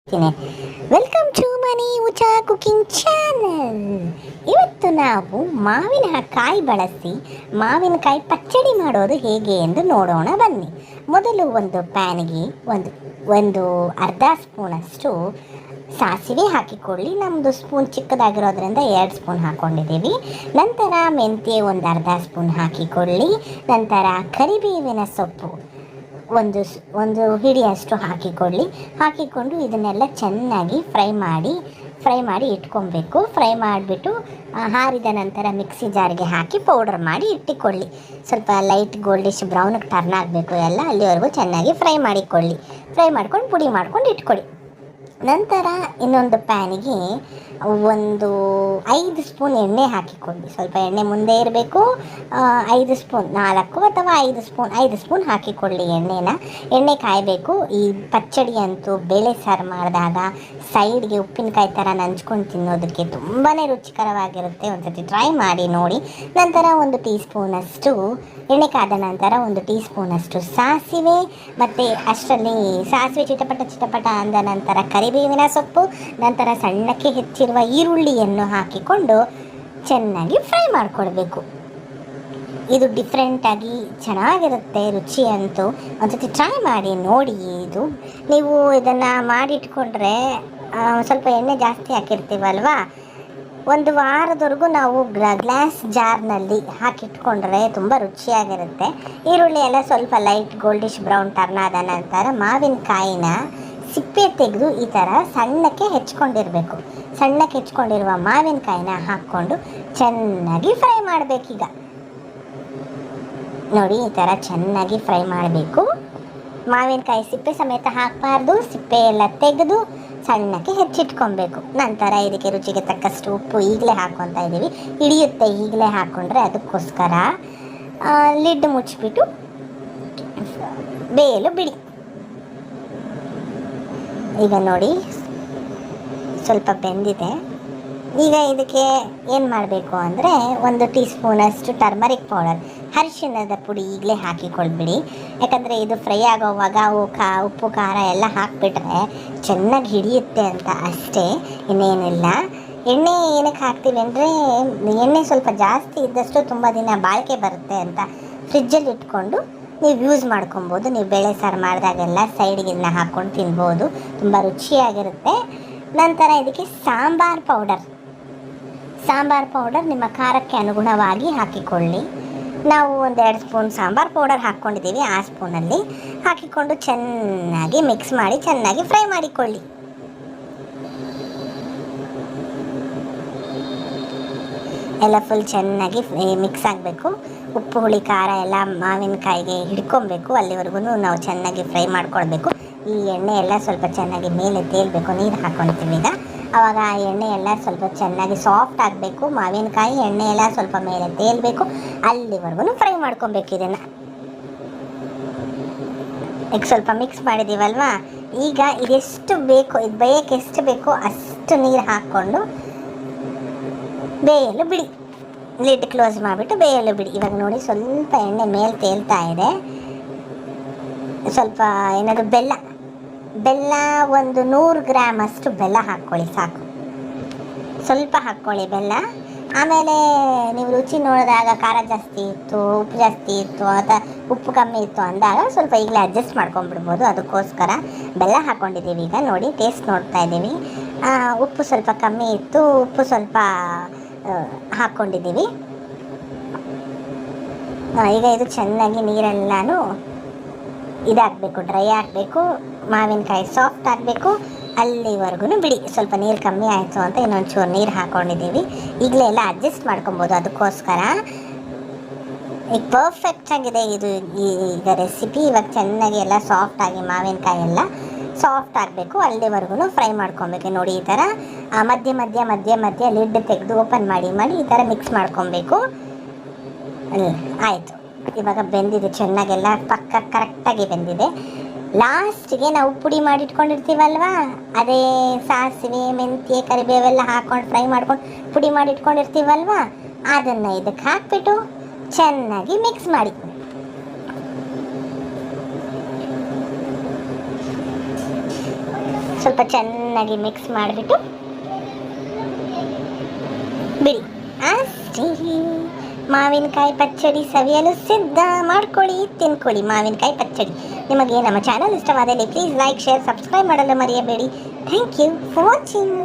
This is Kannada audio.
ವೆಲ್ಕಮ್ ಟು ಮನಿ ಊಟ ಕುಕಿಂಗ್ ಚಾನಲ್. ಇವತ್ತು ನಾವು ಮಾವಿನಕಾಯಿ ಬಳಸಿ ಮಾವಿನಕಾಯಿ ಪಚ್ಚಡಿ ಮಾಡೋದು ಹೇಗೆ ಎಂದು ನೋಡೋಣ ಬನ್ನಿ. ಮೊದಲು ಒಂದು ಪ್ಯಾನ್ಗೆ ಒಂದು ಅರ್ಧ ಸ್ಪೂನಷ್ಟು ಸಾಸಿವೆ ಹಾಕಿಕೊಳ್ಳಿ. ನಮ್ಮದು ಸ್ಪೂನ್ ಚಿಕ್ಕದಾಗಿರೋದ್ರಿಂದ 2 ಸ್ಪೂನ್ ಹಾಕ್ಕೊಂಡಿದ್ದೀವಿ. ನಂತರ ಮೆಂತ್ಯ ಒಂದು ಅರ್ಧ ಸ್ಪೂನ್ ಹಾಕಿಕೊಳ್ಳಿ. ನಂತರ ಕರಿಬೇವಿನ ಸೊಪ್ಪು ಒಂದು ಹಿಡಿಯಷ್ಟು ಹಾಕಿಕೊಂಡು ಇದನ್ನೆಲ್ಲ ಚೆನ್ನಾಗಿ ಫ್ರೈ ಮಾಡಿ ಇಟ್ಕೊಬೇಕು. ಫ್ರೈ ಮಾಡಿಬಿಟ್ಟು ಹಾರಿದ ನಂತರ ಮಿಕ್ಸಿ ಜಾರಿಗೆ ಹಾಕಿ ಪೌಡರ್ ಮಾಡಿ ಇಟ್ಟುಕೊಳ್ಳಿ. ಸ್ವಲ್ಪ ಲೈಟ್ ಗೋಲ್ಡಿಶ್ ಬ್ರೌನ್ಗೆ ಟರ್ನ್ ಆಗಬೇಕು. ಎಲ್ಲ ಅಲ್ಲಿವರೆಗೂ ಚೆನ್ನಾಗಿ ಫ್ರೈ ಮಾಡ್ಕೊಂಡು ಪುಡಿ ಮಾಡ್ಕೊಂಡು ಇಟ್ಕೊಳ್ಳಿ. ನಂತರ ಇನ್ನೊಂದು ಪ್ಯಾನಿಗೆ 5 ಸ್ಪೂನ್ ಎಣ್ಣೆ ಹಾಕಿಕೊಳ್ಳಿ. ಸ್ವಲ್ಪ ಎಣ್ಣೆ ಮುಂದೆ ಇರಬೇಕು. 5 ಸ್ಪೂನ್ 4 ಅಥವಾ 5 ಸ್ಪೂನ್ ಹಾಕಿಕೊಳ್ಳಿ. ಎಣ್ಣೆ ಕಾಯಬೇಕು. ಈ ಪಚ್ಚಡಿ ಅಂತೂ ಬೇಳೆ ಸಾರು ಮಾಡಿದಾಗ ಸೈಡ್ಗೆ ಉಪ್ಪಿನಕಾಯಿ ಥರ ನಂಚ್ಕೊಂಡು ತಿನ್ನೋದಕ್ಕೆ ತುಂಬಾ ರುಚಿಕರವಾಗಿರುತ್ತೆ. ಒಂದ್ಸತಿ ಟ್ರೈ ಮಾಡಿ ನೋಡಿ. ನಂತರ 1 ಟೀ ಸ್ಪೂನಷ್ಟು ಎಣ್ಣೆ ಕಾದ ನಂತರ 1 ಟೀ ಸ್ಪೂನಷ್ಟು ಸಾಸಿವೆ, ಮತ್ತು ಅಷ್ಟರಲ್ಲಿ ಸಾಸಿವೆ ಚಿಟಪಟ ಅಂದ ನಂತರ ಕರಿಬೇವಿನ ಸೊಪ್ಪು, ನಂತರ ಸಣ್ಣಕ್ಕೆ ಹೆಚ್ಚಿರುವ ಈರುಳ್ಳಿಯನ್ನು ಹಾಕಿಕೊಂಡು ಚೆನ್ನಾಗಿ ಫ್ರೈ ಮಾಡಿಕೊಳ್ಬೇಕು. ಇದು ಡಿಫ್ರೆಂಟಾಗಿ ಚೆನ್ನಾಗಿರುತ್ತೆ. ರುಚಿ ಅಂತೂ ಒಂದ್ಸತಿ ಟ್ರೈ ಮಾಡಿ ನೋಡಿ. ನೀವು ಇದನ್ನು ಮಾಡಿಟ್ಕೊಂಡ್ರೆ ಸ್ವಲ್ಪ ಎಣ್ಣೆ ಜಾಸ್ತಿ ಹಾಕಿರ್ತೀವಲ್ವಾ, 1 ವಾರದವರೆಗೂ ನಾವು ಗ್ಲಾಸ್ ಜಾರ್ನಲ್ಲಿ ಹಾಕಿಟ್ಕೊಂಡ್ರೆ ತುಂಬ ರುಚಿಯಾಗಿರುತ್ತೆ. ಈರುಳ್ಳಿ ಎಲ್ಲ ಸ್ವಲ್ಪ ಲೈಟ್ ಗೋಲ್ಡಿಶ್ ಬ್ರೌನ್ ಟರ್ನ್ ಆದ ನಂತರ ಮಾವಿನಕಾಯಿನ ಸಿಪ್ಪೆ ತೆಗೆದು ಈ ಥರ ಸಣ್ಣಕ್ಕೆ ಹೆಚ್ಕೊಂಡಿರಬೇಕು. ಸಣ್ಣಕ್ಕೆ ಹೆಚ್ಕೊಂಡಿರುವ ಮಾವಿನಕಾಯಿನ ಹಾಕ್ಕೊಂಡು ಚೆನ್ನಾಗಿ ಫ್ರೈ ಮಾಡಬೇಕೀಗ. ನೋಡಿ, ಈ ಥರ ಚೆನ್ನಾಗಿ ಫ್ರೈ ಮಾಡಬೇಕು. ಮಾವಿನಕಾಯಿ ಸಿಪ್ಪೆ ಸಮೇತ ಹಾಕಬಾರ್ದು. ಸಿಪ್ಪೆ ಎಲ್ಲ ತೆಗೆದು ಸಣ್ಣಕ್ಕೆ ಹೆಚ್ಚಿಟ್ಕೊಬೇಕು. ನಂತರ ಇದಕ್ಕೆ ರುಚಿಗೆ ತಕ್ಕಷ್ಟು ಉಪ್ಪು ಈಗಲೇ ಹಾಕ್ಕೊತಾ ಇದ್ದೀವಿ. ಹಿಡಿಯುತ್ತೆ ಈಗಲೇ ಹಾಕ್ಕೊಂಡ್ರೆ, ಅದಕ್ಕೋಸ್ಕರ ಲಿಡ್ ಮುಚ್ಚಿಬಿಟ್ಟು ಬೇಯಲು ಬಿಡಿ. ಈಗ ನೋಡಿ, ಸ್ವಲ್ಪ ಬೆಂದಿದೆ. ಈಗ ಇದಕ್ಕೆ ಏನು ಮಾಡಬೇಕು ಅಂದರೆ 1 ಟೀ ಸ್ಪೂನಷ್ಟು ಟರ್ಮರಿಕ್ ಪೌಡರ್, ಅರಿಶಿಣದ ಪುಡಿ ಈಗಲೇ ಹಾಕಿಕೊಳ್ಬಿಡಿ. ಯಾಕಂದರೆ ಇದು ಫ್ರೈ ಆಗೋವಾಗ ಉಪ್ಪು ಖಾರ ಎಲ್ಲ ಹಾಕಿಬಿಟ್ರೆ ಚೆನ್ನಾಗಿ ಹಿಡಿಯುತ್ತೆ ಅಂತ ಅಷ್ಟೇ, ಇನ್ನೇನಿಲ್ಲ. ಎಣ್ಣೆ ಏನಕ್ಕೆ ಹಾಕ್ತೀವಿ ಅಂದರೆ ಎಣ್ಣೆ ಸ್ವಲ್ಪ ಜಾಸ್ತಿ ಇದ್ದಷ್ಟು ತುಂಬ ದಿನ ಬಾಳಿಕೆ ಬರುತ್ತೆ ಅಂತ ಫ್ರಿಜ್ಜಲ್ಲಿ ಇಟ್ಕೊಂಡು ನೀವು ಯೂಸ್ ಮಾಡ್ಕೊಬೋದು. ನೀವು ಬೇಳೆ ಸಾರು ಮಾಡಿದಾಗೆಲ್ಲ ಸೈಡ್ಗೆ ಇದನ್ನ ಹಾಕ್ಕೊಂಡು ತಿನ್ಬೋದು, ತುಂಬ ರುಚಿಯಾಗಿರುತ್ತೆ. ನಂತರ ಇದಕ್ಕೆ ಸಾಂಬಾರ್ ಪೌಡರ್ ನಿಮ್ಮ ಖಾರಕ್ಕೆ ಅನುಗುಣವಾಗಿ ಹಾಕಿಕೊಳ್ಳಿ. ನಾವು 2 ಸ್ಪೂನ್ ಸಾಂಬಾರ್ ಪೌಡರ್ ಹಾಕ್ಕೊಂಡಿದ್ದೀವಿ. ಆ ಸ್ಪೂನಲ್ಲಿ ಹಾಕಿಕೊಂಡು ಚೆನ್ನಾಗಿ ಮಿಕ್ಸ್ ಮಾಡಿ ಚೆನ್ನಾಗಿ ಫ್ರೈ ಮಾಡಿಕೊಳ್ಳಿ. ಎಲ್ಲ ಫುಲ್ ಚೆನ್ನಾಗಿ ಮಿಕ್ಸ್ ಆಗಬೇಕು. ಉಪ್ಪು ಹುಳಿ ಖಾರ ಎಲ್ಲ ಮಾವಿನಕಾಯಿಗೆ ಹಿಡ್ಕೊಬೇಕು. ಅಲ್ಲಿವರೆಗೂ ನಾವು ಚೆನ್ನಾಗಿ ಫ್ರೈ ಮಾಡ್ಕೊಳ್ಬೇಕು. ಈ ಎಣ್ಣೆ ಎಲ್ಲ ಸ್ವಲ್ಪ ಚೆನ್ನಾಗಿ ಮೇಲೆ ತೇಲ್ಬೇಕು. ನೀರು ಹಾಕ್ಕೊಳ್ತೀವಿ ಈಗ. ಆವಾಗ ಆ ಎಣ್ಣೆ ಎಲ್ಲ ಸ್ವಲ್ಪ ಚೆನ್ನಾಗಿ ಸಾಫ್ಟ್ ಆಗಬೇಕು. ಮಾವಿನಕಾಯಿ ಎಣ್ಣೆ ಎಲ್ಲ ಸ್ವಲ್ಪ ಮೇಲೆ ತೇಲ್ಬೇಕು. ಅಲ್ಲಿವರೆಗೂ ಫ್ರೈ ಮಾಡ್ಕೊಬೇಕು ಇದನ್ನು. ಈಗ ಸ್ವಲ್ಪ ಮಿಕ್ಸ್ ಮಾಡಿದ್ದೀವಲ್ವಾ, ಈಗ ಇದೆಷ್ಟು ಬೇಕು, ಇದು ಬೇಯಕ್ಕೆ ಎಷ್ಟು ಬೇಕೋ ಅಷ್ಟು ನೀರು ಹಾಕ್ಕೊಂಡು ಬೇಯಲು ಬಿಡಿ. ಲಿಡ್ ಕ್ಲೋಸ್ ಮಾಡಿಬಿಟ್ಟು ಬೇಯಲು ಬಿಡಿ. ಇವಾಗ ನೋಡಿ, ಸ್ವಲ್ಪ ಎಣ್ಣೆ ಮೇಲೆ ತೇಲ್ತಾ ಇದೆ. ಸ್ವಲ್ಪ ಏನಾದರೂ ಬೆಲ್ಲ 100 ಗ್ರಾಮ್ ಅಷ್ಟು ಬೆಲ್ಲ ಹಾಕ್ಕೊಳ್ಳಿ, ಸಾಕು. ಸ್ವಲ್ಪ ಹಾಕ್ಕೊಳ್ಳಿ ಬೆಲ್ಲ. ಆಮೇಲೆ ನೀವು ರುಚಿ ನೋಡಿದಾಗ ಖಾರ ಜಾಸ್ತಿ ಇತ್ತು, ಉಪ್ಪು ಜಾಸ್ತಿ ಇತ್ತು ಅಥವಾ ಉಪ್ಪು ಕಮ್ಮಿ ಇತ್ತು ಅಂದಾಗ ಸ್ವಲ್ಪ ಈಗಲೇ ಅಡ್ಜಸ್ಟ್ ಮಾಡ್ಕೊಂಡ್ಬಿಡ್ಬೋದು. ಅದಕ್ಕೋಸ್ಕರ ಬೆಲ್ಲ ಹಾಕ್ಕೊಂಡಿದ್ದೀವಿ. ಈಗ ನೋಡಿ, ಟೇಸ್ಟ್ ನೋಡ್ತಾ ಇದ್ದೀವಿ. ಉಪ್ಪು ಸ್ವಲ್ಪ ಕಮ್ಮಿ ಇತ್ತು, ಉಪ್ಪು ಸ್ವಲ್ಪ ಹಾಕ್ಕೊಂಡಿದ್ದೀವಿ. ಈಗ ಇದು ಚೆನ್ನಾಗಿ ನೀರೆಲ್ಲನೂ ಇದಾಗಬೇಕು, ಡ್ರೈ ಆಗಬೇಕು. ಮಾವಿನಕಾಯಿ ಸಾಫ್ಟ್ ಆಗಬೇಕು. ಅಲ್ಲಿವರೆಗೂ ಬಿಡಿ. ಸ್ವಲ್ಪ ನೀರು ಕಮ್ಮಿ ಆಯಿತು ಅಂತ ಇನ್ನೊಂದು ಚೂರು ನೀರು ಹಾಕ್ಕೊಂಡಿದ್ದೀವಿ. ಈಗಲೇ ಎಲ್ಲ ಅಡ್ಜಸ್ಟ್ ಮಾಡ್ಕೊಬೋದು. ಅದಕ್ಕೋಸ್ಕರ ಈಗ ಪರ್ಫೆಕ್ಟ್ ಆಗಿದೆ ಇದು ಈಗ ರೆಸಿಪಿ. ಇವಾಗ ಚೆನ್ನಾಗಿ ಎಲ್ಲ ಸಾಫ್ಟಾಗಿ ಮಾವಿನಕಾಯಿ ಎಲ್ಲ ಸಾಫ್ಟ್ ಆಗಬೇಕು. ಅಲ್ಲಿವರೆಗೂ ಫ್ರೈ ಮಾಡ್ಕೊಬೇಕು. ನೋಡಿ, ಈ ಥರ ಮಧ್ಯ ಲಿಡ್ ತೆಗೆದು ಓಪನ್ ಮಾಡಿ ಈ ಥರ ಮಿಕ್ಸ್ ಮಾಡ್ಕೊಬೇಕು. ಆಯಿತು. ಇವಾಗ ಬೆಂದಿದೆ ಚೆನ್ನಾಗೆಲ್ಲ, ಪಕ್ಕ ಕರೆಕ್ಟಾಗಿ ಬೆಂದಿದೆ. ಲಾಸ್ಟಿಗೆ ನಾವು ಪುಡಿ ಮಾಡಿಟ್ಕೊಂಡಿರ್ತೀವಲ್ವಾ, ಅದೇ ಸಾಸಿವೆ ಮೆಂತ್ಯ ಕರಿಬೇವೆಲ್ಲ ಹಾಕ್ಕೊಂಡು ಫ್ರೈ ಮಾಡ್ಕೊಂಡು ಪುಡಿ ಮಾಡಿಟ್ಕೊಂಡಿರ್ತೀವಲ್ವಾ, ಅದನ್ನು ಇದಕ್ಕೆ ಹಾಕ್ಬಿಟ್ಟು ಚೆನ್ನಾಗಿ ಮಿಕ್ಸ್ ಮಾಡಿ. ಸ್ವಲ್ಪ ಚೆನ್ನಾಗಿ ಮಿಕ್ಸ್ ಮಾಡಿಬಿಟ್ಟು ಬಿಡಿ. ಅಷ್ಟೇ, ಮಾವಿನಕಾಯಿ ಪಚ್ಚಡಿ ಸವಿಯಲು ಸಿದ್ಧ. ಮಾಡ್ಕೊಳ್ಳಿ, ತಿನ್ಕೊಳ್ಳಿ ಮಾವಿನಕಾಯಿ ಪಚ್ಚಡಿ. ನಿಮಗೆ ನಮ್ಮ ಚಾನಲ್ ಇಷ್ಟವಾದಲ್ಲಿ ಪ್ಲೀಸ್ ಲೈಕ್, ಶೇರ್, ಸಬ್ಸ್ಕ್ರೈಬ್ ಮಾಡಲು ಮರೆಯಬೇಡಿ. Thank you for watching.